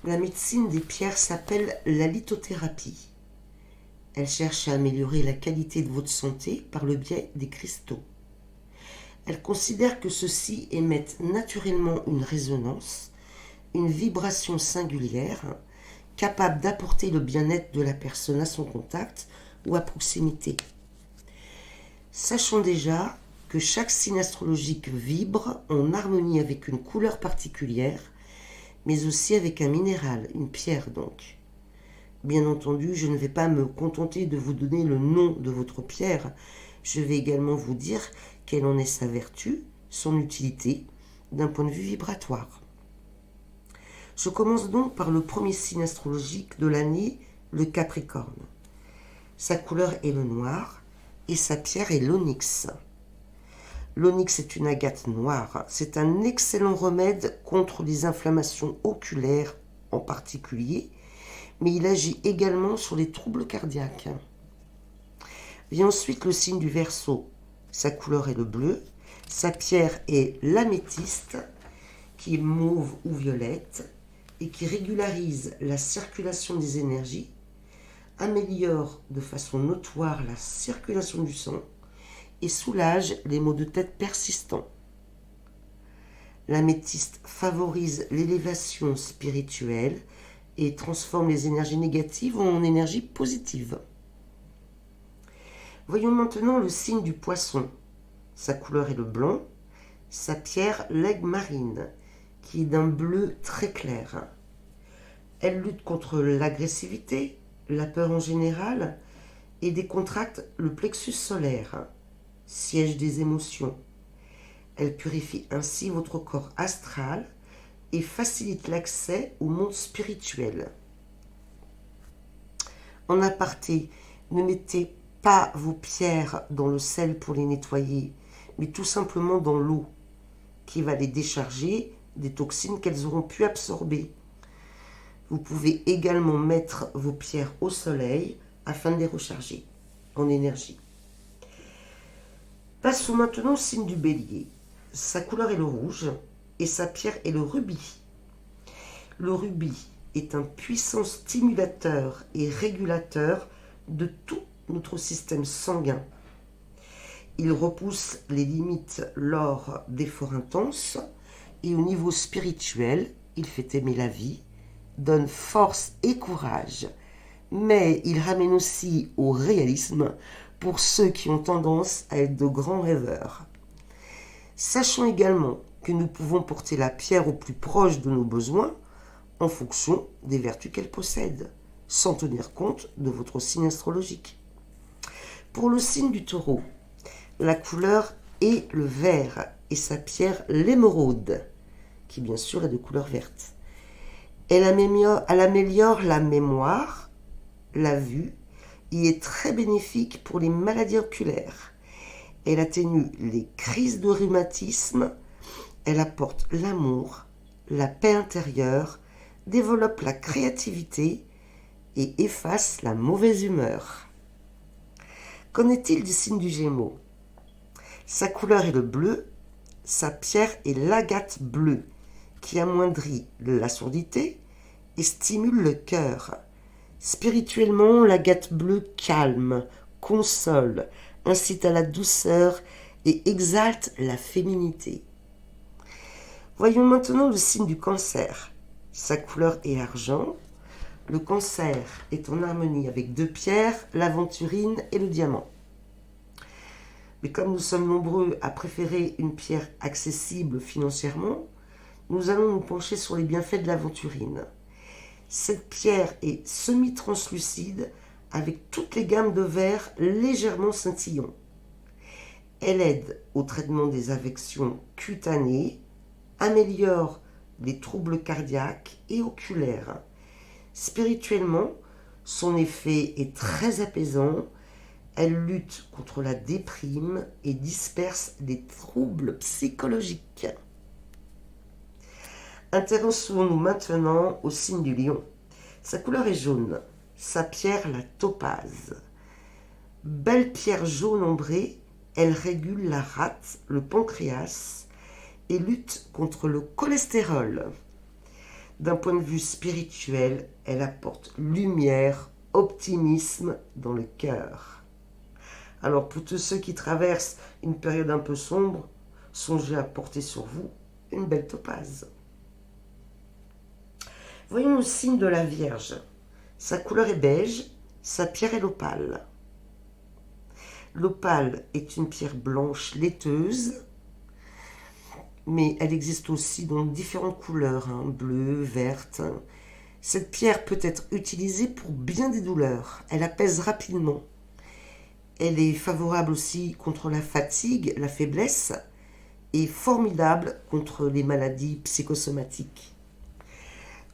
La médecine des pierres s'appelle la lithothérapie. Elle cherche à améliorer la qualité de votre santé par le biais des cristaux. Elle considère que ceux-ci émettent naturellement une résonance, une vibration singulière, capable d'apporter le bien-être de la personne à son contact ou à proximité. Sachons déjà que chaque signe astrologique vibre en harmonie avec une couleur particulière, mais aussi avec un minéral, une pierre donc. Bien entendu, je ne vais pas me contenter de vous donner le nom de votre pierre, je vais également vous dire quelle en est sa vertu, son utilité, d'un point de vue vibratoire. Je commence donc par le premier signe astrologique de l'année, le Capricorne. Sa couleur est le noir et sa pierre est l'onyx. L'onyx est une agate noire. C'est un excellent remède contre les inflammations oculaires en particulier, mais il agit également sur les troubles cardiaques. Vient ensuite le signe du Verseau. Sa couleur est le bleu. Sa pierre est l'améthyste, qui est mauve ou violette, et qui régularise la circulation des énergies, améliore de façon notoire la circulation du sang et soulage les maux de tête persistants. L'améthyste favorise l'élévation spirituelle et transforme les énergies négatives en énergies positives. Voyons maintenant le signe du Poisson. Sa couleur est le blanc, sa pierre l'aigle marine, qui est d'un bleu très clair. Elle lutte contre l'agressivité, la peur en général, et décontracte le plexus solaire, siège des émotions. Elle purifie ainsi votre corps astral et facilite l'accès au monde spirituel. En aparté, ne mettez pas vos pierres dans le sel pour les nettoyer, mais tout simplement dans l'eau, qui va les décharger des toxines qu'elles auront pu absorber. Vous pouvez également mettre vos pierres au soleil afin de les recharger en énergie. Passons maintenant au signe du Bélier. Sa couleur est le rouge et sa pierre est le rubis. Le rubis est un puissant stimulateur et régulateur de tout notre système sanguin. Il repousse les limites lors d'efforts intenses et au niveau spirituel, il fait aimer la vie, donne force et courage, mais il ramène aussi au réalisme pour ceux qui ont tendance à être de grands rêveurs. Sachons également que nous pouvons porter la pierre au plus proche de nos besoins en fonction des vertus qu'elle possède, sans tenir compte de votre signe astrologique. Pour le signe du Taureau, la couleur est le vert et sa pierre l'émeraude, qui bien sûr est de couleur verte. Elle améliore la mémoire, la vue, et est très bénéfique pour les maladies oculaires. Elle atténue les crises de rhumatisme, elle apporte l'amour, la paix intérieure, développe la créativité et efface la mauvaise humeur. Qu'en est-il du signe du Gémeaux ? Sa couleur est le bleu, sa pierre est l'agate bleue, qui amoindrit la surdité et stimule le cœur. Spirituellement, l'agate bleue calme, console, incite à la douceur et exalte la féminité. Voyons maintenant le signe du Cancer. Sa couleur est argent. Le Cancer est en harmonie avec deux pierres, l'aventurine et le diamant. Mais comme nous sommes nombreux à préférer une pierre accessible financièrement, nous allons nous pencher sur les bienfaits de l'aventurine. Cette pierre est semi-translucide avec toutes les gammes de vert légèrement scintillants. Elle aide au traitement des affections cutanées, améliore les troubles cardiaques et oculaires. Spirituellement, son effet est très apaisant. Elle lutte contre la déprime et disperse les troubles psychologiques. Intéressons-nous maintenant au signe du Lion. Sa couleur est jaune, sa pierre la topaze. Belle pierre jaune ambrée, elle régule la rate, le pancréas et lutte contre le cholestérol. D'un point de vue spirituel, elle apporte lumière, optimisme dans le cœur. Alors pour tous ceux qui traversent une période un peu sombre, songez à porter sur vous une belle topaze. Voyons le signe de la Vierge. Sa couleur est beige, sa pierre est l'opale. L'opale est une pierre blanche laiteuse, mais elle existe aussi dans différentes couleurs, bleu, verte. Cette pierre peut être utilisée pour bien des douleurs. Elle apaise rapidement. Elle est favorable aussi contre la fatigue, la faiblesse, et formidable contre les maladies psychosomatiques.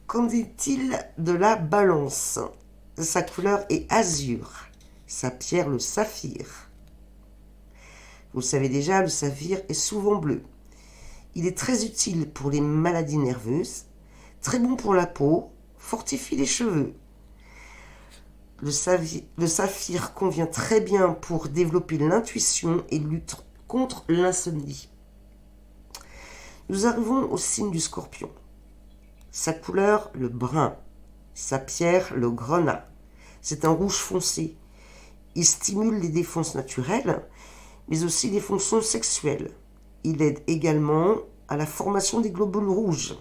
Qu'en est-il de la Balance? Sa couleur est azur, sa pierre le saphir. Vous le savez déjà, le saphir est souvent bleu. Il est très utile pour les maladies nerveuses, très bon pour la peau, fortifie les cheveux. Le saphir convient très bien pour développer l'intuition et lutter contre l'insomnie. Nous arrivons au signe du Scorpion. Sa couleur, le brun. Sa pierre, le grenat. C'est un rouge foncé. Il stimule les défenses naturelles, mais aussi les fonctions sexuelles. Il aide également à la formation des globules rouges.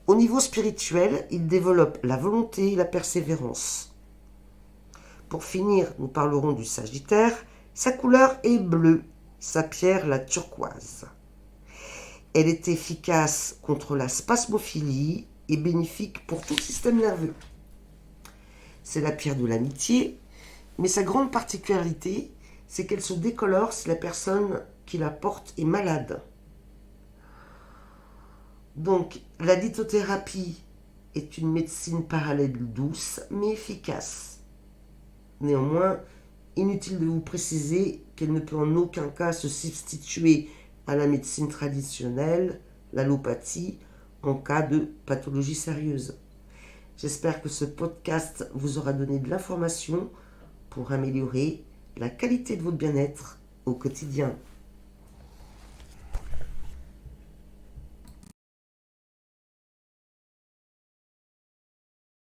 Au niveau spirituel, il développe la volonté et la persévérance. Pour finir, nous parlerons du Sagittaire. Sa couleur est bleue, sa pierre la turquoise. Elle est efficace contre la spasmophilie et bénéfique pour tout le système nerveux. C'est la pierre de l'amitié, mais sa grande particularité, c'est qu'elle se décolore si la personne qui la porte est malade. Donc, la lithothérapie est une médecine parallèle douce, mais efficace. Néanmoins, inutile de vous préciser qu'elle ne peut en aucun cas se substituer à la médecine traditionnelle, l'allopathie, en cas de pathologie sérieuse. J'espère que ce podcast vous aura donné de l'information pour améliorer la qualité de votre bien-être au quotidien.